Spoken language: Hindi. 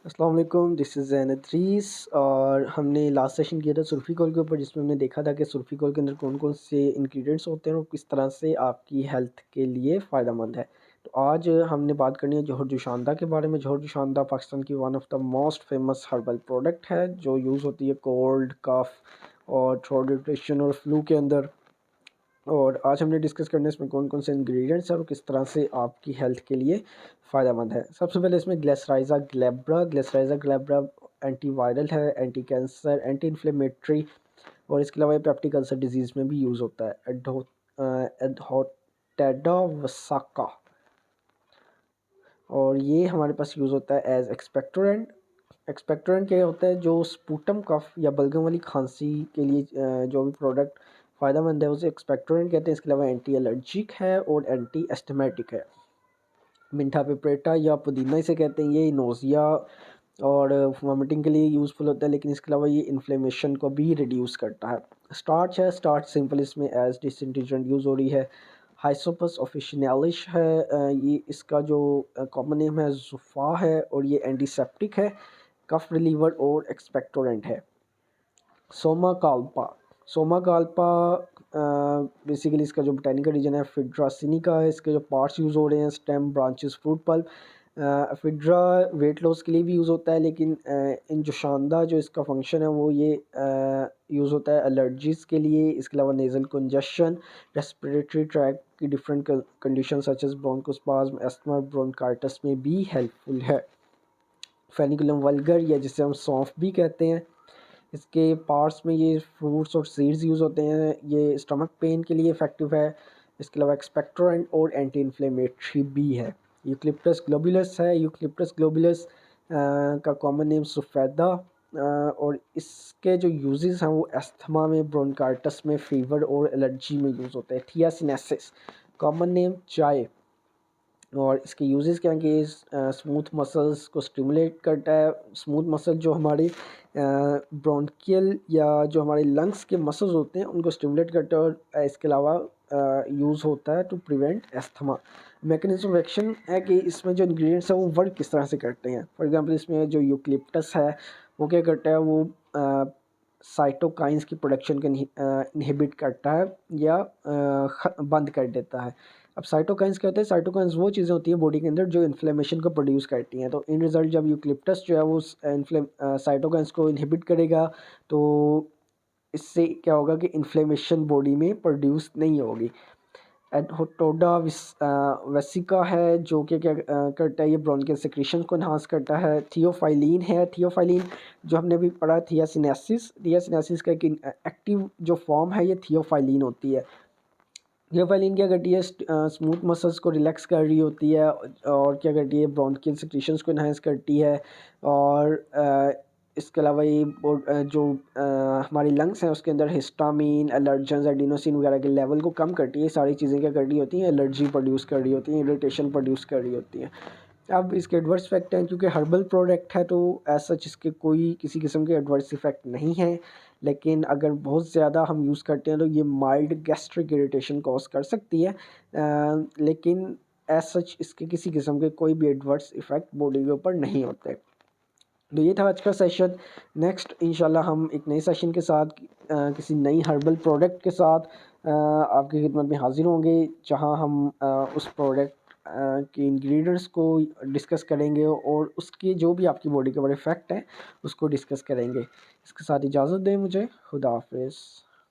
अस्सलाम वालेकुम, दिस इज़ ज़ैन अदरीस। और हमने लास्ट सेशन किया था सुरफ़ी कोल के ऊपर, जिसमें हमने देखा था कि सुरफ़ी कोल के अंदर कौन कौन से इंग्रेडिएंट्स होते हैं और किस तरह से आपकी हेल्थ के लिए फ़ायदेमंद है। तो आज हमने बात करनी है जोहर जोशांदा के बारे में। जोहर जोशांदा पाकिस्तान की one of the most famous herbal product है, जो यूज़ होती है कोल्ड, कफ़ और थ्रोट इरिटेशन और फ्लू के अंदर। और आज हमने डिस्कस करना है इसमें कौन कौन से इंग्रेडिएंट्स हैं और किस तरह से आपकी हेल्थ के लिए फ़ायदेमंद है। सबसे पहले इसमें ग्लिसराइज़ा ग्लेब्रा एंटीवायरल है, एंटी कैंसर, एंटी इन्फ्लेमेटरी और इसके अलावा ये पेप्टिक अल्सर डिजीज़ में भी यूज़ होता है। एडोटेडा वसाका, और ये हमारे पास यूज़ होता है एज एक्सपेक्टोरेंट। एक्सपेक्टोरेंट क्या होता है, जो स्पूटम कफ या बलगम वाली खांसी के लिए जो भी प्रोडक्ट फ़ायदेमंद है उसे एक्सपेक्टोरेंट कहते हैं। इसके अलावा एंटी एलर्जिक है और एंटी एस्टमेटिक है। मिंठा पिपरेटा या पुदीना इसे कहते हैं, ये नोज़िया और वॉमिटिंग के लिए यूज़फुल होता है, लेकिन इसके अलावा ये इन्फ्लेमेशन को भी रिड्यूस करता है। स्टार्च है, स्टार्च सिंपल इसमें एज डिसइंटीग्रेंट यूज़ हो रही है। हाइसोपस ऑफिशिनालिश है, ये इसका जो कॉमन नेम है जुफ़ा है और ये एंटीसेप्टिक है, कफ रिलीवर और एक्सपेक्टोरेंट है। सोमा काल्पा, सोमा काल्पा बेसिकली इसका जो बोटेनिकल रीजन है फिड्रा सिनिका है। इसके जो पार्ट्स यूज़ हो रहे हैं स्टेम, ब्रांचेस, फ्रूट पल्प। फिड्रा वेट लॉस के लिए भी यूज़ होता है, लेकिन इन जो शानदार जो इसका फंक्शन है वो ये यूज़ होता है एलर्जीज़ के लिए। इसके अलावा नेज़ल कंजशन, रेस्पिरेटरी ट्रैक की different condition such as bronchospasm, asthma, bronchitis में भी हेल्पफुल है। फेनिकुलम वल्गर, या जिसे हम सौंफ भी कहते हैं, इसके पार्ट्स में ये फ्रूट्स और सीड्स यूज़ होते हैं। ये स्टमक पेन के लिए इफ़ेक्टिव है। इसके अलावा एक्सपेक्टोरेंट और एंटी इन्फ्लेमेटरी भी है। यूकलिप्टस ग्लोबुलस है, यूकलिप्टस ग्लोबुलस का कॉमन नेम सफ़ेदा, और इसके जो यूजेस हैं वो अस्थमा में, ब्रोंकाइटिस में, फीवर और एलर्जी में यूज़ होते हैं। थिया सिनेसिस, कॉमन नेम चाय, और इसके यूजेस क्या हैं कि स्मूथ मसल्स को स्टिमुलेट करता है। स्मूथ मसल जो हमारे ब्रोंकियल या जो हमारे लंग्स के मसल्स होते हैं उनको स्टिमुलेट करता है, और इसके अलावा यूज़ होता है to prevent asthma. Mechanism of action है कि इसमें जो इंग्रेडिएंट्स हैं वो वर्क किस तरह से करते हैं। फॉर एग्जांपल इसमें जो यूकलिप्टस है वो क्या करता है, वो साइटोकाइंस की प्रोडक्शन को इनहिबिट करता है या बंद कर देता है। अब साइटोकाइंस क्या होता है, साइटोकाइंस वो चीज़ें होती हैं बॉडी के अंदर जो इन्फ्लेमेशन को प्रोड्यूस करती हैं। तो इन रिज़ल्ट जब यूकलिप्टस जो है वो साइटोकाइंस को इनहिबिट करेगा, तो इससे क्या होगा कि इन्फ्लेमेशन बॉडी में प्रोड्यूस नहीं होगी। एडोटोडा वेसिका है, जो कि क्या करता है, ये ब्रोंकियल सेक्रेशन को इन्हांस करता है। थियोफाइलिन है, थियोफाइलिन जो हमने अभी पढ़ा, थियासिनेसिस, थियासिनेसिस का एक एक्टिव जो फॉर्म है ये थियोफाइलिन होती है। थियोफाइलिन क्या करती है, स्मूथ मसल्स को रिलैक्स कर रही होती है, और क्या करती है, ब्रोंकियल सेक्रेशंस को इन्हांस करती है। और इसके अलावा ये जो हमारी लंग्स हैं उसके अंदर हिस्टामिन, एलर्जेंस, एडिनोसिन वगैरह के लेवल को कम करती है। सारी चीज़ें क्या कर रही होती हैं, एलर्जी प्रोड्यूस कर रही होती हैं, इरिटेशन प्रोड्यूस कर रही होती हैं। अब इसके एडवर्स इफेक्ट हैं, क्योंकि हर्बल प्रोडक्ट है तो एज सच इसके कोई किसी किस्म के एडवर्स इफेक्ट नहीं है, लेकिन अगर बहुत ज़्यादा हम यूज़ करते हैं तो ये माइल्ड गैस्ट्रिक इरिटेशन कॉज कर सकती है, लेकिन एज सच इसके किसी किस्म के कोई भी एडवर्स इफेक्ट बॉडी के ऊपर नहीं होते। तो ये था आज का सेशन। नेक्स्ट इंशाल्लाह हम एक नए सेशन के साथ किसी नई हर्बल प्रोडक्ट के साथ आपकी खिदमत में हाजिर होंगे, जहां हम उस प्रोडक्ट के इंग्रेडिएंट्स को डिस्कस करेंगे और उसके जो भी आपकी बॉडी के ऊपर इफ़ेक्ट है उसको डिस्कस करेंगे। इसके साथ इजाज़त दें मुझे। खुदा हाफिज़।